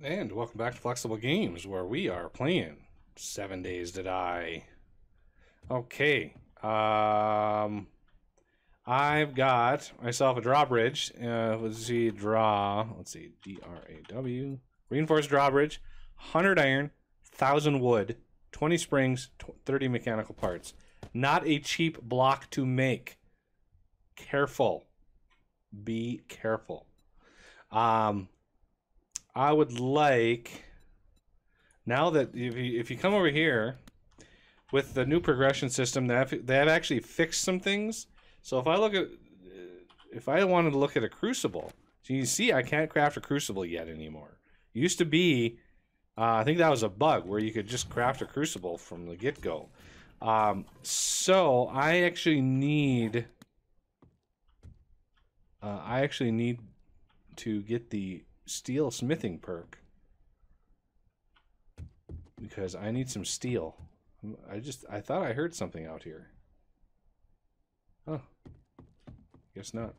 And welcome back to Flexible Games, where we are playing 7 Days to Die. Okay, I've got myself a drawbridge. Let's see, D-R-A-W. Reinforced drawbridge, 100 iron, 1,000 wood, 20 springs, 30 mechanical parts. Not a cheap block to make. Careful. Be careful. I would like, now that if you come over here with the new progression system, they have actually fixed some things. So if I wanted to look at a crucible, so you can see I can't craft a crucible yet anymore. It used to be, I think that was a bug where you could just craft a crucible from the get-go. So I actually need to get the steel smithing perk because I need some steel. I thought I heard something out here. Oh, guess not.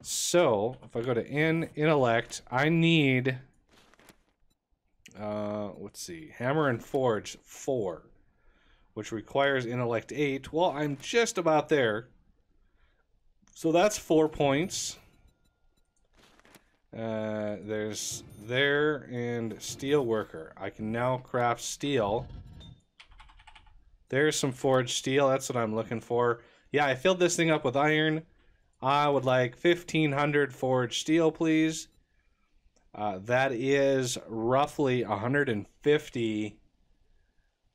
So if I go to intellect, I need let's see, hammer and forge 4, which requires intellect 8. Well, I'm just about there. So that's 4 points. There's there and steel worker. I can now craft steel. There's some forged steel. That's what I'm looking for. Yeah, I filled this thing up with iron. I would like 1,500 forged steel, please. That is roughly 150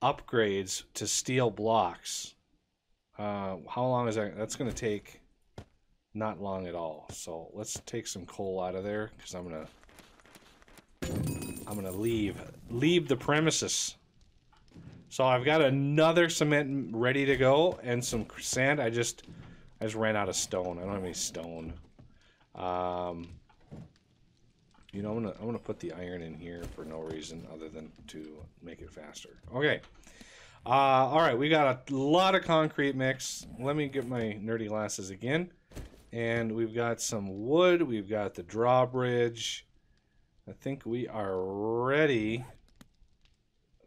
upgrades to steel blocks. How long is that? That's going to take not long at all. So let's take some coal out of there because I'm gonna leave the premises. So I've got another cement ready to go and some sand. I just ran out of stone. I don't have any stone. You know, I'm gonna put the iron in here for no reason other than to make it faster. Okay. All right, we got a lot of concrete mix. Let me get my nerdy glasses again. And we've got some wood. We've got the drawbridge. I think we are ready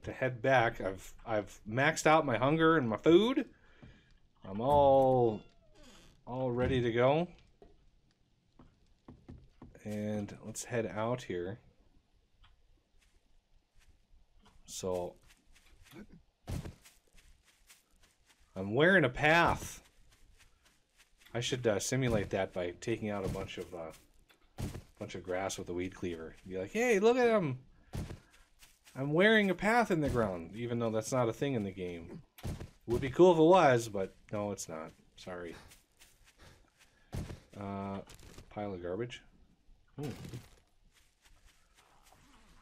to head back. I've maxed out my hunger and my food. I'm all ready to go. And let's head out here. So I'm wearing a path. I should simulate that by taking out a bunch of grass with a weed cleaver. Be like, hey, look at him! I'm wearing a path in the ground, even though that's not a thing in the game. It would be cool if it was, but no, it's not. Sorry. Pile of garbage.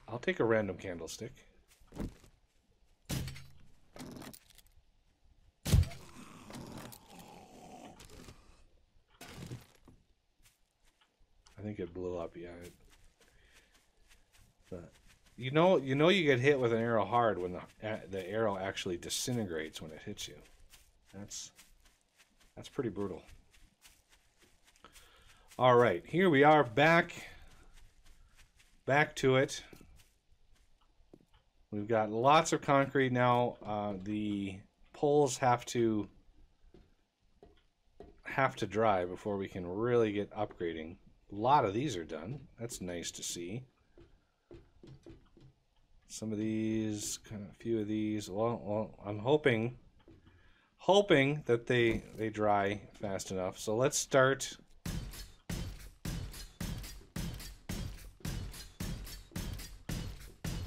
I'll take a random candlestick. I think it blew up, yeah. But you know you get hit with an arrow hard when the arrow actually disintegrates when it hits you. That's pretty brutal. All right, here we are back to it. We've got lots of concrete now. The poles have to dry before we can really get upgrading. A lot of these are done. That's nice to see. Some of these, kind of a few of these. Well, I'm hoping that they dry fast enough. So let's start.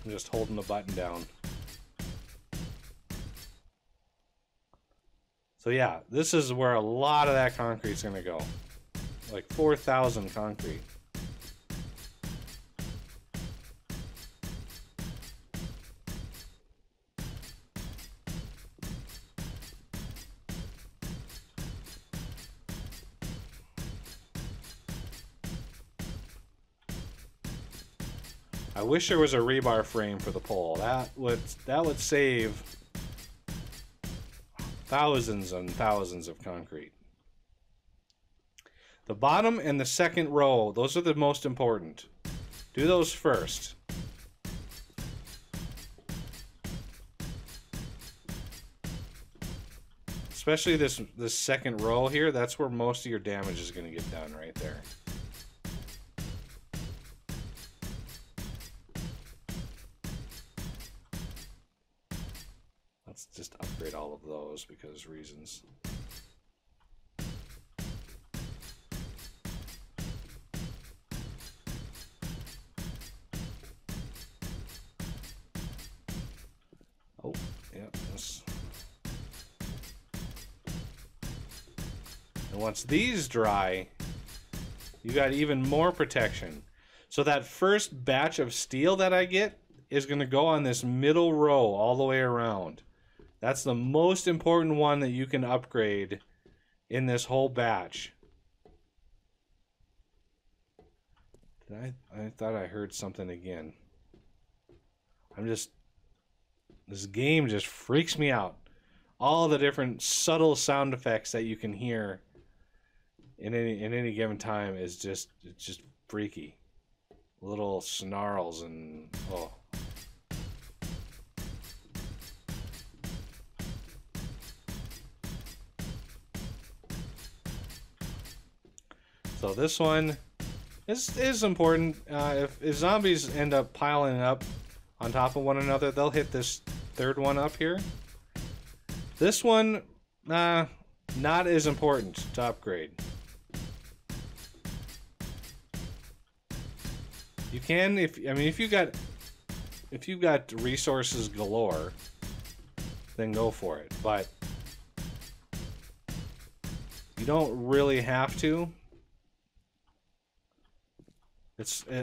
I'm just holding the button down. So yeah, this is where a lot of that concrete's going to go. Like 4,000 concrete. I wish there was a rebar frame for the pole. That would save thousands and thousands of concrete. The bottom and the second row, those are the most important. Do those first. Especially this second row here, that's where most of your damage is going to get done right there. Let's just upgrade all of those because reasons. Oh, yeah, this. And once these dry, you got even more protection. So that first batch of steel that I get is going to go on this middle row all the way around. That's the most important one that you can upgrade in this whole batch. I thought I heard something again. This game just freaks me out. All the different subtle sound effects that you can hear in any given time is just freaky. Little snarls and oh. So this one is important. If zombies end up piling up on top of one another, they'll hit this third one up here. This one, not as important to upgrade. You can if you've got resources galore, then go for it. But you don't really have to.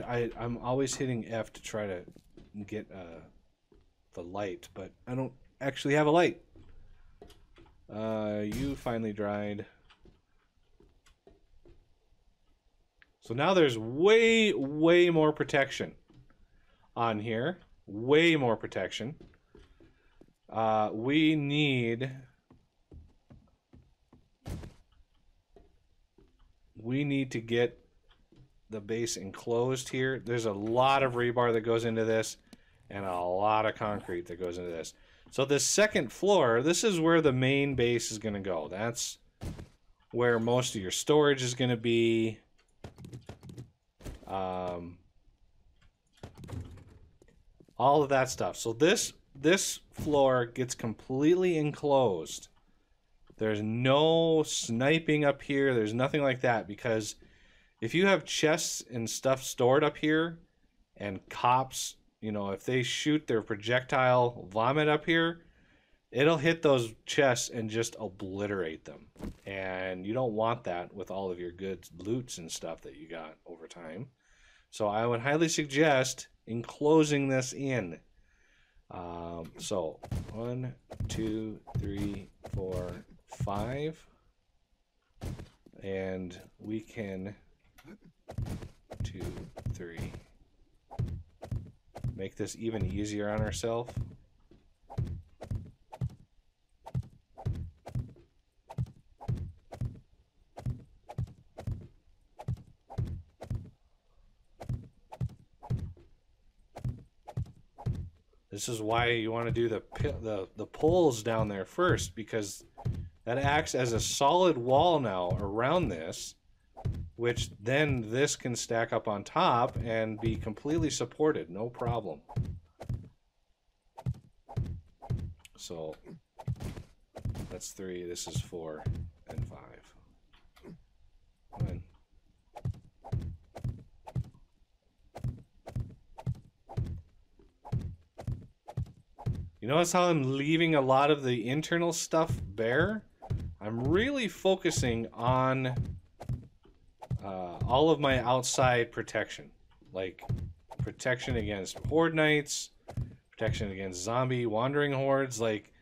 I'm always hitting F to try to get the light, but I don't actually have a light. You finally dried. So now there's way more protection on here. Way more protection. We need to get the base enclosed here. There's a lot of rebar that goes into this and a lot of concrete that goes into this. So this second floor, this is where the main base is going to go. That's where most of your storage is going to be. All of that stuff. So this floor gets completely enclosed. There's no sniping up here. There's nothing like that, because if you have chests and stuff stored up here and cops, you know, if they shoot their projectile vomit up here, it'll hit those chests and just obliterate them. And you don't want that with all of your good loots and stuff that you got over time. So I would highly suggest enclosing this in. So 1, 2, 3, 4, 5. And we can 2, 3. Make this even easier on ourselves. This is why you want to do the poles down there first, because that acts as a solid wall now around this, which then this can stack up on top and be completely supported, no problem. So that's 3, this is 4 and 5. Come in. You notice how I'm leaving a lot of the internal stuff bare? I'm really focusing on all of my outside protection, like protection against horde knights, protection against zombie wandering hordes. Like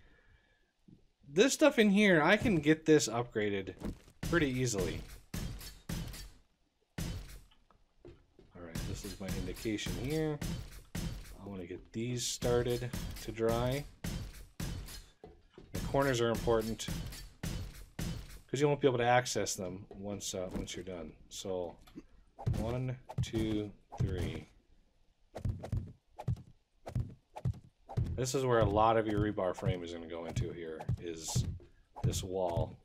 this stuff in here, I can get this upgraded pretty easily. Alright, this is my indication here. I want to get these started to dry. The corners are important because you won't be able to access them once you're done. So 1, 2, 3. This is where a lot of your rebar frame is going to go into here, is this wall.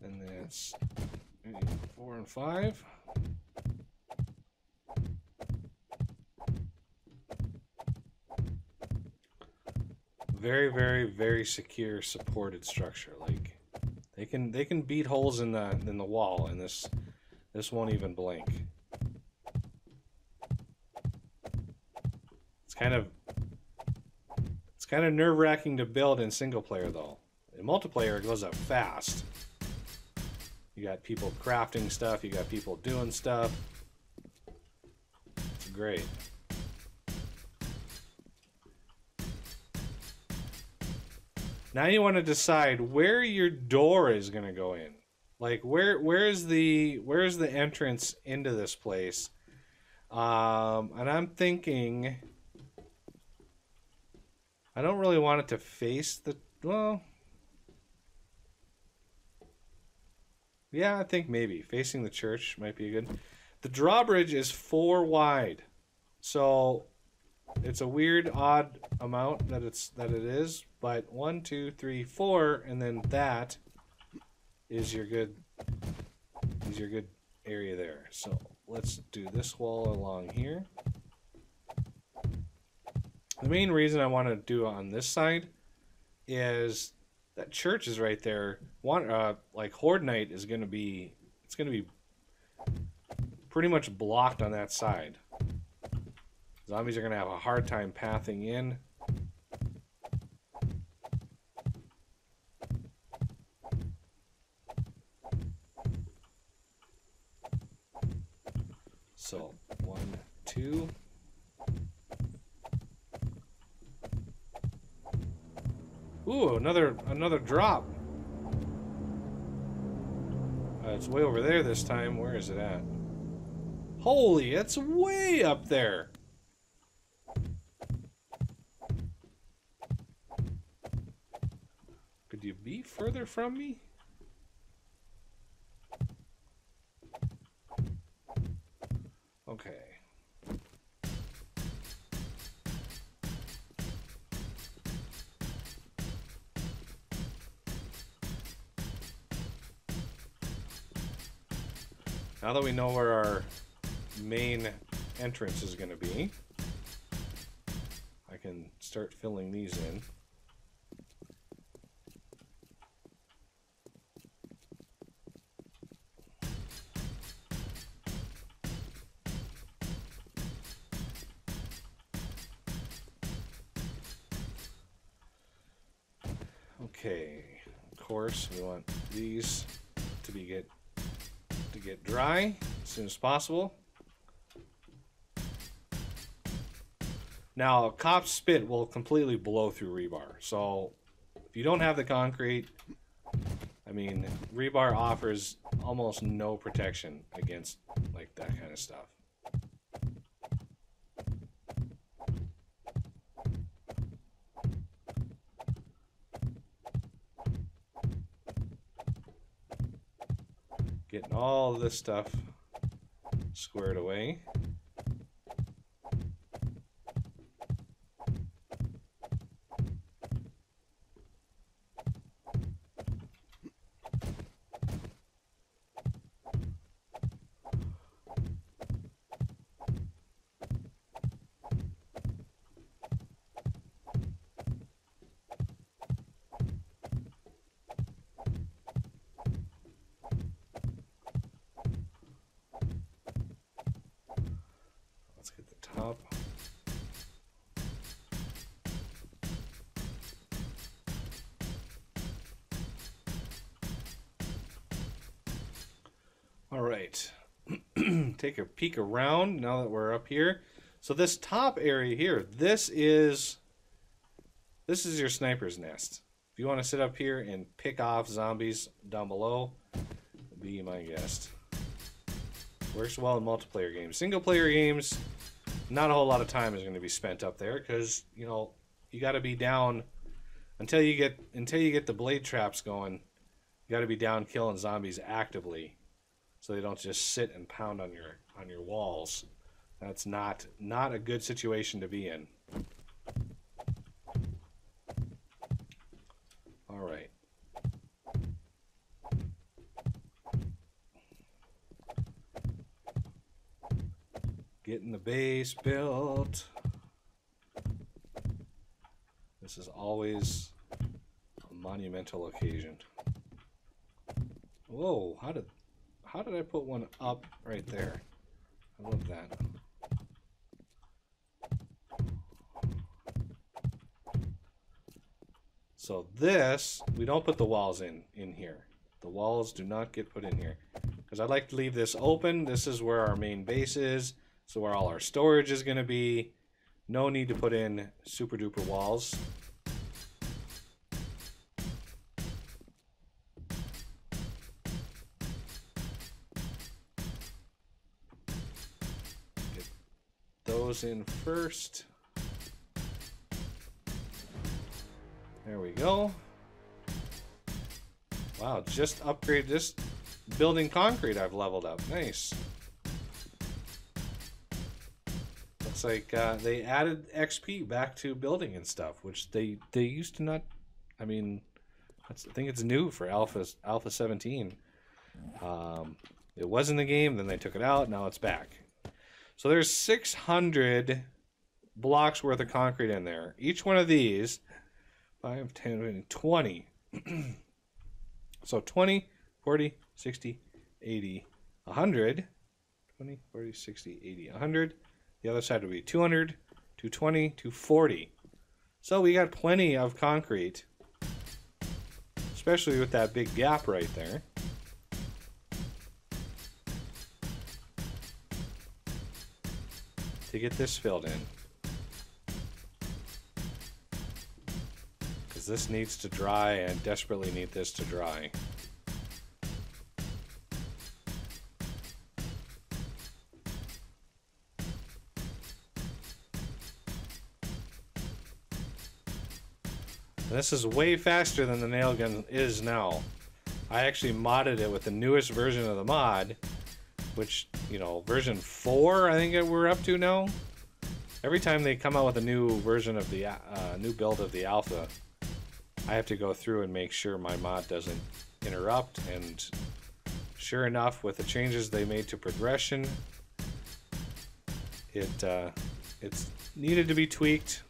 And that's 4 and 5. Very, very, very secure, supported structure. Like they can beat holes in the wall, and this won't even blink. It's kind of nerve-wracking to build in single player though. In multiplayer, it goes up fast. You got people crafting stuff. You got people doing stuff. It's great. Now you want to decide where your door is going to go in. Like where's the entrance into this place? And I'm thinking I don't really want it to face the, well, yeah, I think maybe facing the church might be good. The drawbridge is 4 wide. So it's a weird, odd amount that it is, but 1, 2, 3, 4, and then that is your good area there. So let's do this wall along here. The main reason I want to do it on this side is that church is right there. Like Horde Night is gonna be, it's gonna be pretty much blocked on that side. Zombies are gonna have a hard time pathing in. So 1, 2. Ooh, another drop. It's way over there this time. Where is it at? Holy, it's way up there. Could you be further from me? Okay. Now that we know where our main entrance is going to be, I can start filling these in. Okay, of course we want these to get dry as soon as possible. Now, cop spit will completely blow through rebar. So, if you don't have the concrete, I mean, rebar offers almost no protection against like that kind of stuff. Getting all this stuff squared away. Top. All right. Take a peek around now that we're up here. So this top area here, this is your sniper's nest. If you want to sit up here and pick off zombies down below, be my guest. Works well in multiplayer games. Single player games, not a whole lot of time is going to be spent up there because, you know, you got to be down until you get the blade traps going. You got to be down killing zombies actively, so they don't just sit and pound on your walls. That's not a good situation to be in. All right. Getting the base built. This is always a monumental occasion. Whoa, how did I put one up right there? I love that. So this, we don't put the walls in here. The walls do not get put in here. Because I'd like to leave this open. This is where our main base is. So where all our storage is going to be. No need to put in super duper walls. Get those in first. There we go. Wow, just upgrade this building concrete I've leveled up. Nice. Looks like they added XP back to building and stuff, which they used to not. I mean, I think it's new for Alpha 17. It was in the game, then they took it out, now it's back. So there's 600 blocks worth of concrete in there. Each one of these, 5, 10, 20. So 20, 40, 60, 80, 100. 20, 40, 60, 80, 100. The other side would be 200, 220, 240. So we got plenty of concrete, especially with that big gap right there. To get this filled in. Because this needs to dry, and I desperately need this to dry. This is way faster than the nail gun is now. I actually modded it with the newest version of the mod, which, you know, version 4 I think we're up to now. Every time they come out with a new version of the new build of the alpha, I have to go through and make sure my mod doesn't interrupt, and sure enough, with the changes they made to progression, it's needed to be tweaked.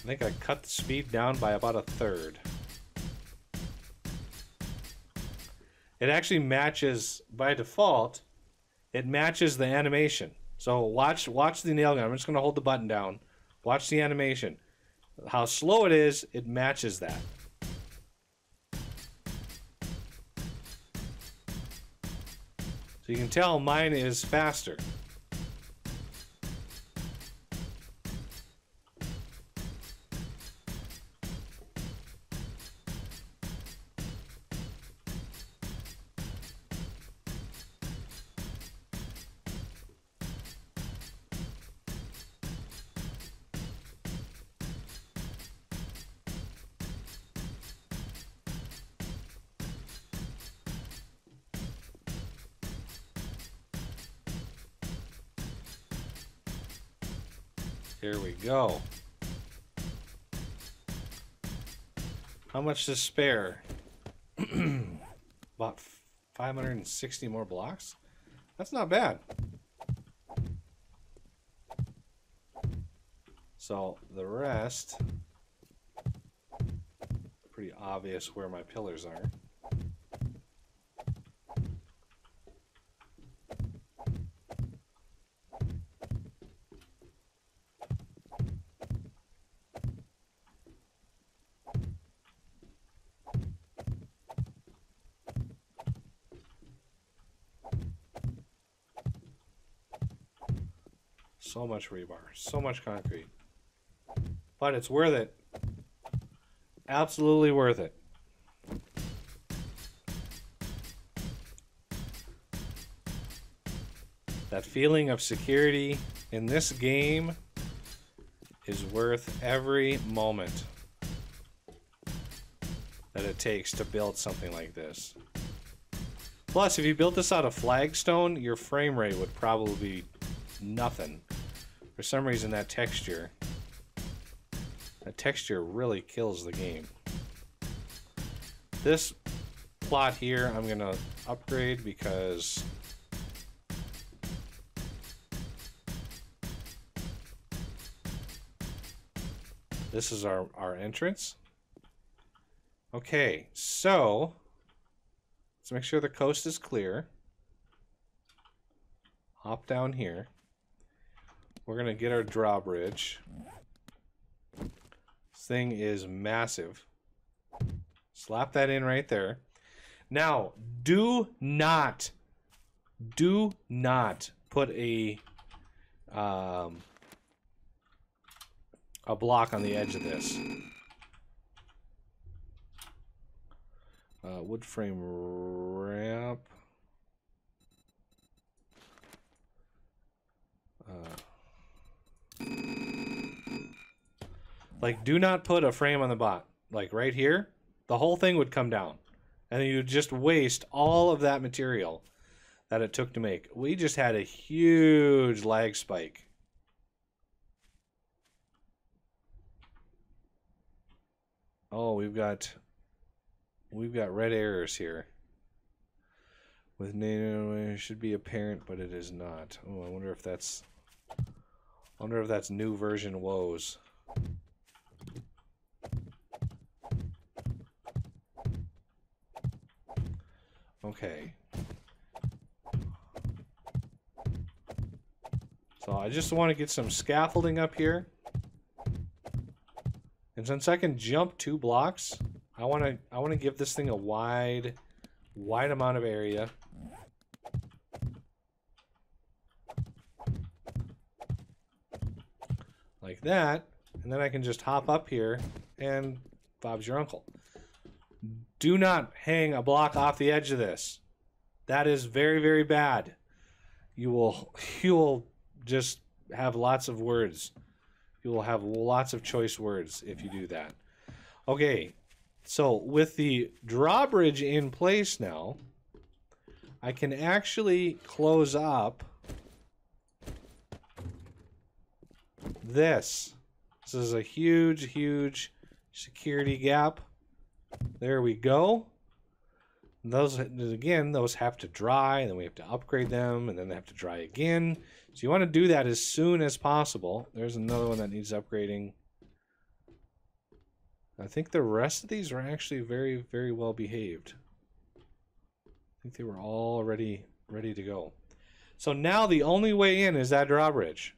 I think I cut the speed down by about 1/3. It actually matches, by default, it matches the animation. So watch the nail gun. I'm just going to hold the button down. Watch the animation. How slow it is, it matches that. So you can tell mine is faster. Here we go. How much to spare? About 560 more blocks? That's not bad. So the rest, pretty obvious where my pillars are. So much rebar. So much concrete. But it's worth it. Absolutely worth it. That feeling of security in this game is worth every moment that it takes to build something like this. Plus, if you built this out of flagstone, your frame rate would probably be nothing. For some reason, that texture really kills the game. This plot here, I'm gonna upgrade because this is our entrance. Okay, so let's make sure the coast is clear. Hop down here. We're gonna get our drawbridge. This thing is massive. Slap that in right there. Now, do not put a block on the edge of this. Wood frame ramp. Like, do not put a frame on the bot. Like, right here, the whole thing would come down. And you just waste all of that material that it took to make. We just had a huge lag spike. Oh, we've got red errors here. With name, it should be apparent, but it is not. Oh, I wonder if that's new version woes. Okay. So I just want to get some scaffolding up here. And since I can jump 2 blocks, I want to give this thing a wide amount of area. Like that, and then I can just hop up here and Bob's your uncle. Do not hang a block off the edge of this. That is very, very bad. You will just have lots of words. You will have lots of choice words if you do that. Okay, so with the drawbridge in place now, I can actually close up this. This is a huge, huge security gap. There we go. Those, again, those have to dry, and then we have to upgrade them, and then they have to dry again. So you want to do that as soon as possible. There's another one that needs upgrading. I think the rest of these are actually very, very well behaved. I think they were all ready to go. So now the only way in is that drawbridge.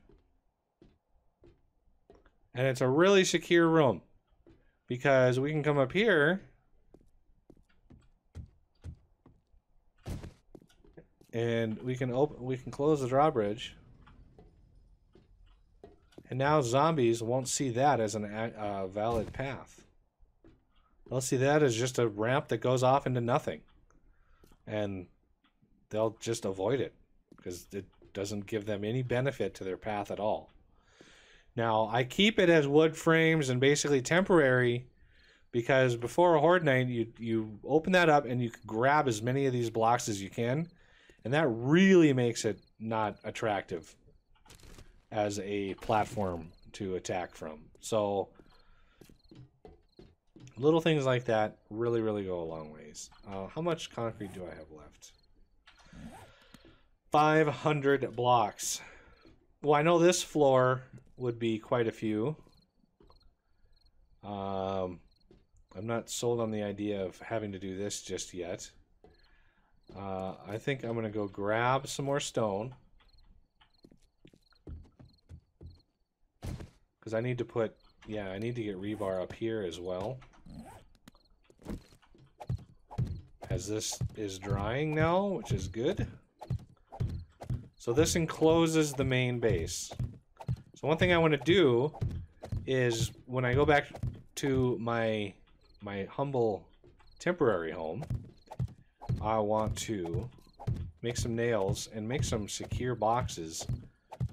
And it's a really secure room, because we can come up here and we can close the drawbridge, and now zombies won't see that as a valid path. They'll see that as just a ramp that goes off into nothing, and they'll just avoid it because it doesn't give them any benefit to their path at all. Now, I keep it as wood frames and basically temporary, because before a horde night, you open that up and you can grab as many of these blocks as you can, and that really makes it not attractive as a platform to attack from. So little things like that really, really go a long ways. How much concrete do I have left? 500 blocks. Well, I know this floor would be quite a few. I'm not sold on the idea of having to do this just yet. I think I'm going to go grab some more stone, because I need to put, I need to get rebar up here as well, as this is drying now, which is good. So this encloses the main base. So one thing I want to do is when I go back to my humble temporary home, I want to make some nails and make some secure boxes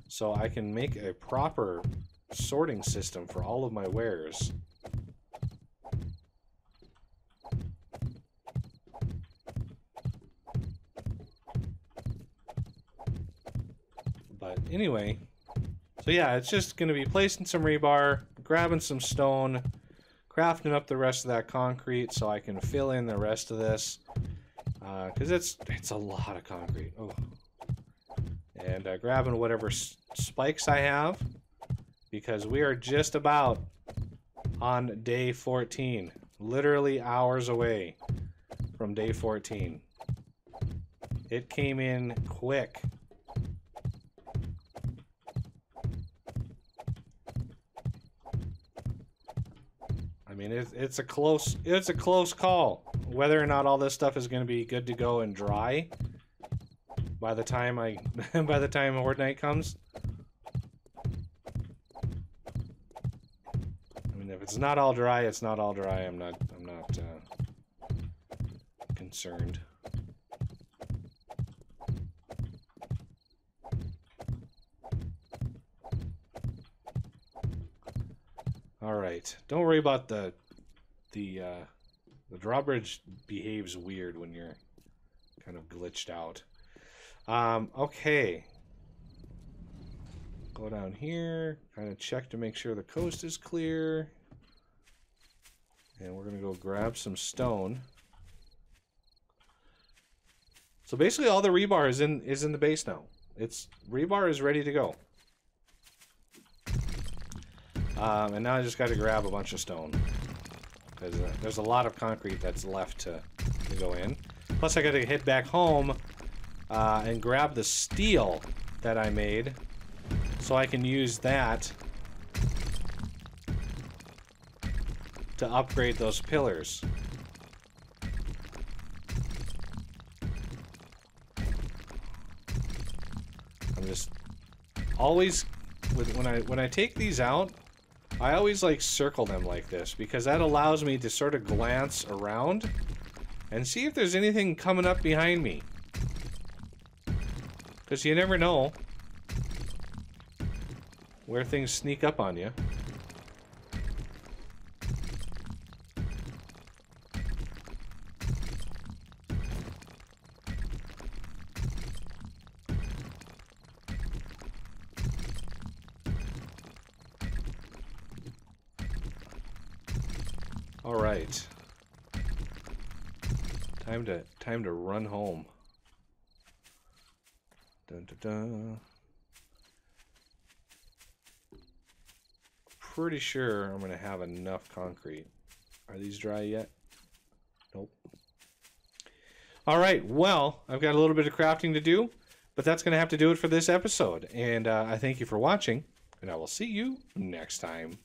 so I can make a proper sorting system for all of my wares. But anyway, so yeah, it's just going to be placing some rebar, grabbing some stone, crafting up the rest of that concrete so I can fill in the rest of this. Because it's a lot of concrete. Oh. And grabbing whatever spikes I have, because we are just about on day 14. Literally hours away from day 14. It came in quick. I mean, it's a close call whether or not all this stuff is going to be good to go and dry by the time by the time Horde Night comes. I mean, if it's not all dry, it's not all dry. I'm not concerned. All right, don't worry about the drawbridge behaves weird when you're kind of glitched out. Okay. Go down here, kind of check to make sure the coast is clear. And we're gonna go grab some stone. So basically all the rebar is in the base now. Rebar is ready to go. And now I just got to grab a bunch of stone, because there's a lot of concrete that's left to go in. Plus I got to head back home and grab the steel that I made so I can use that to upgrade those pillars. I'm just always when I take these out, I always like circle them like this, because that allows me to sort of glance around and see if there's anything coming up behind me. Because you never know where things sneak up on you. All right. Time to run home. Dun, dun, dun. Pretty sure I'm gonna have enough concrete. Are these dry yet? Nope. All right. Well, I've got a little bit of crafting to do, but that's gonna have to do it for this episode. And I thank you for watching, and I will see you next time.